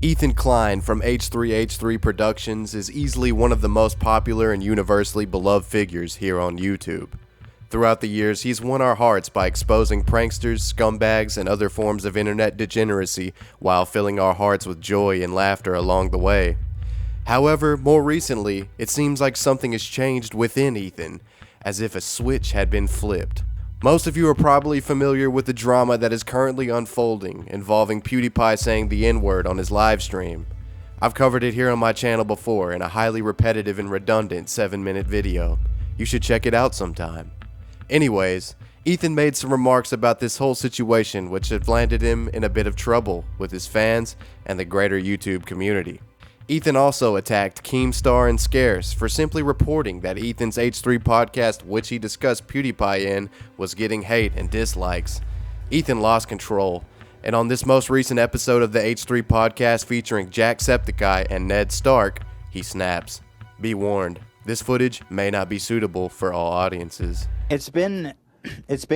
Ethan Klein from H3H3 Productions is easily one of the most popular and universally beloved figures here on YouTube. Throughout the years, he's won our hearts by exposing pranksters, scumbags, and other forms of internet degeneracy while filling our hearts with joy and laughter along the way. However, more recently, it seems like something has changed within Ethan, as if a switch had been flipped. Most of you are probably familiar with the drama that is currently unfolding involving PewDiePie saying the N-word on his live stream. I've covered it here on my channel before in a highly repetitive and redundant 7-minute video. You should check it out sometime. Anyways, Ethan made some remarks about this whole situation which have landed him in a bit of trouble with his fans and the greater YouTube community. Ethan also attacked Keemstar and Scarce for simply reporting that Ethan's H3 podcast, which he discussed PewDiePie in, was getting hate and dislikes. Ethan lost control, and on this most recent episode of the H3 podcast featuring Jacksepticeye and Ned Stark, he snaps. Be warned, this footage may not be suitable for all audiences. It's been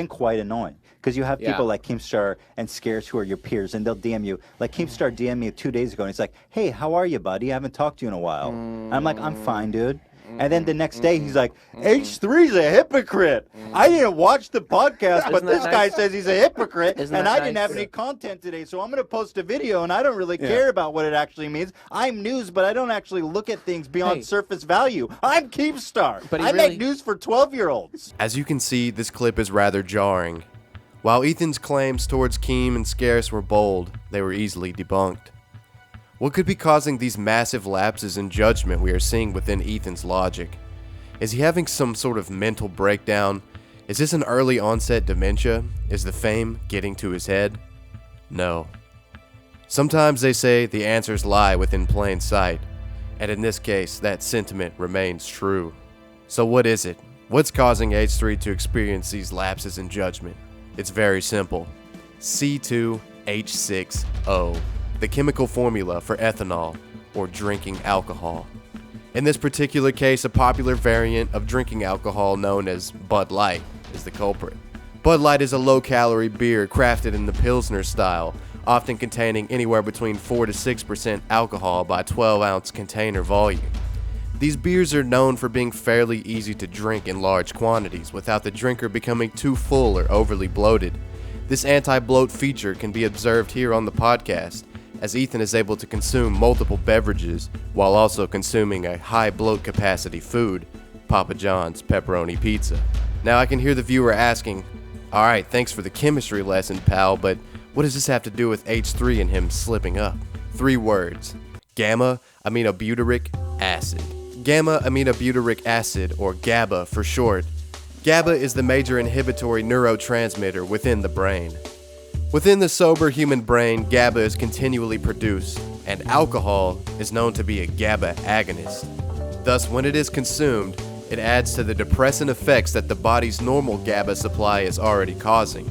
quite annoying because you have people like Keemstar and Scarce who are your peers, and they'll DM you. Like Keemstar DM'd me 2 days ago, and he's like, "Hey, how are you, buddy? I haven't talked to you in a while." And I'm like, "I'm fine, dude." And then the next day, he's like, "H3's a hypocrite. I didn't watch the podcast, but this guy says he's a hypocrite, and I didn't have any content today, so I'm going to post a video, and I don't really care about what it actually means. I'm news, but I don't actually look at things beyond surface value. I'm Keemstar. I make news for 12-year-olds. As you can see, this clip is rather jarring. While Ethan's claims towards Keem and Scarce were bold, they were easily debunked. What could be causing these massive lapses in judgment we are seeing within Ethan's logic? Is he having some sort of mental breakdown? Is this an early onset dementia? Is the fame getting to his head? No. Sometimes they say the answers lie within plain sight, and in this case, that sentiment remains true. So what is it? What's causing H3 to experience these lapses in judgment? It's very simple. C2H6O. The chemical formula for ethanol, or drinking alcohol. In this particular case, a popular variant of drinking alcohol known as Bud Light is the culprit. Bud Light is a low-calorie beer crafted in the Pilsner style, often containing anywhere between 4 to 6% alcohol by 12-ounce container volume. These beers are known for being fairly easy to drink in large quantities without the drinker becoming too full or overly bloated. This anti-bloat feature can be observed here on the podcast, as Ethan is able to consume multiple beverages while also consuming a high bloat capacity food, Papa John's pepperoni pizza. Now I can hear the viewer asking, "Alright, thanks for the chemistry lesson, pal, but what does this have to do with H3 and him slipping up?" 3 words: gamma-aminobutyric acid. Gamma-aminobutyric acid, or GABA for short. GABA is the major inhibitory neurotransmitter within the brain. Within the sober human brain, GABA is continually produced, and alcohol is known to be a GABA agonist. Thus, when it is consumed, it adds to the depressant effects that the body's normal GABA supply is already causing.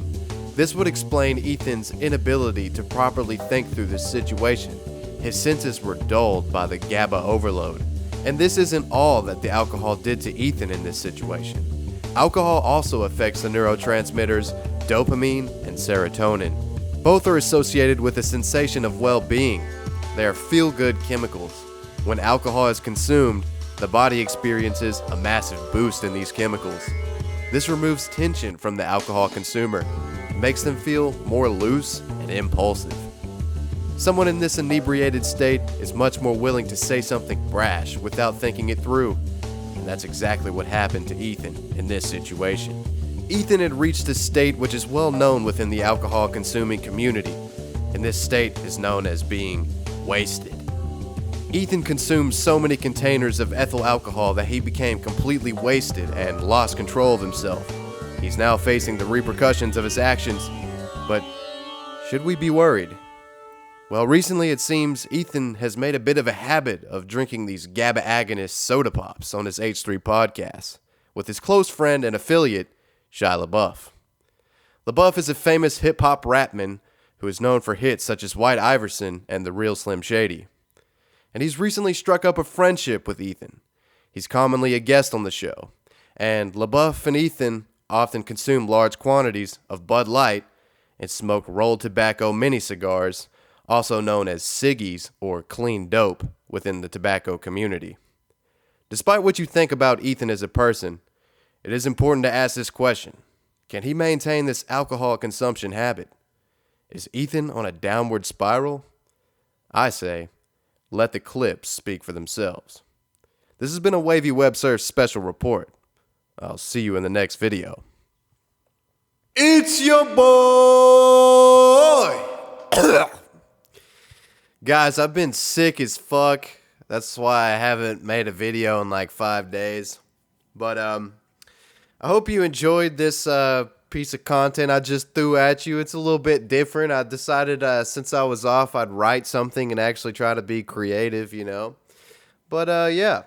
This would explain Ethan's inability to properly think through this situation. His senses were dulled by the GABA overload. And this isn't all that the alcohol did to Ethan in this situation. Alcohol also affects the neurotransmitters dopamine and serotonin. Both are associated with a sensation of well-being. They are feel-good chemicals. When alcohol is consumed, the body experiences a massive boost in these chemicals. This removes tension from the alcohol consumer, makes them feel more loose and impulsive. Someone in this inebriated state is much more willing to say something brash without thinking it through. And that's exactly what happened to Ethan in this situation. Ethan had reached a state which is well known within the alcohol-consuming community, and this state is known as being wasted. Ethan consumed so many containers of ethyl alcohol that he became completely wasted and lost control of himself. He's now facing the repercussions of his actions, but should we be worried? Well, recently it seems Ethan has made a bit of a habit of drinking these GABA agonist soda pops on his H3 podcast with his close friend and affiliate, Shia LaBeouf. LaBeouf is a famous hip-hop rapman who is known for hits such as White Iverson and The Real Slim Shady. And he's recently struck up a friendship with Ethan. He's commonly a guest on the show, and LaBeouf and Ethan often consume large quantities of Bud Light and smoke rolled tobacco mini cigars also known as ciggies or clean dope within the tobacco community. Despite what you think about Ethan as a person, it is important to ask this question. Can he maintain this alcohol consumption habit? Is Ethan on a downward spiral? I say, let the clips speak for themselves. This has been a Wavywebsurf special report. I'll see you in the next video. It's your boy! Guys, I've been sick as fuck. That's why I haven't made a video in like 5 days. But I hope you enjoyed this piece of content I just threw at you. It's a little bit different. I decided since I was off, I'd write something and actually try to be creative, you know. But yeah,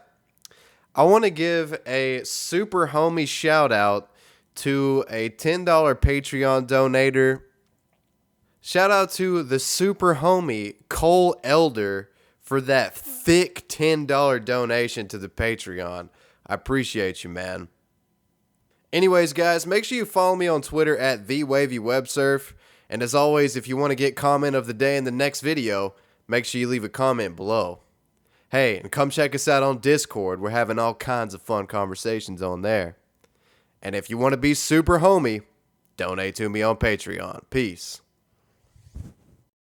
I want to give a super homie shout out to a $10 Patreon donator. Shout out to the super homie Cole Elder for that thick $10 donation to the Patreon. I appreciate you, man. Anyways, guys, make sure you follow me on Twitter at @TheWavyWebsurf. And as always, if you want to get comment of the day in the next video, make sure you leave a comment below. Hey, and come check us out on Discord. We're having all kinds of fun conversations on there. And if you want to be super homie, donate to me on Patreon. Peace.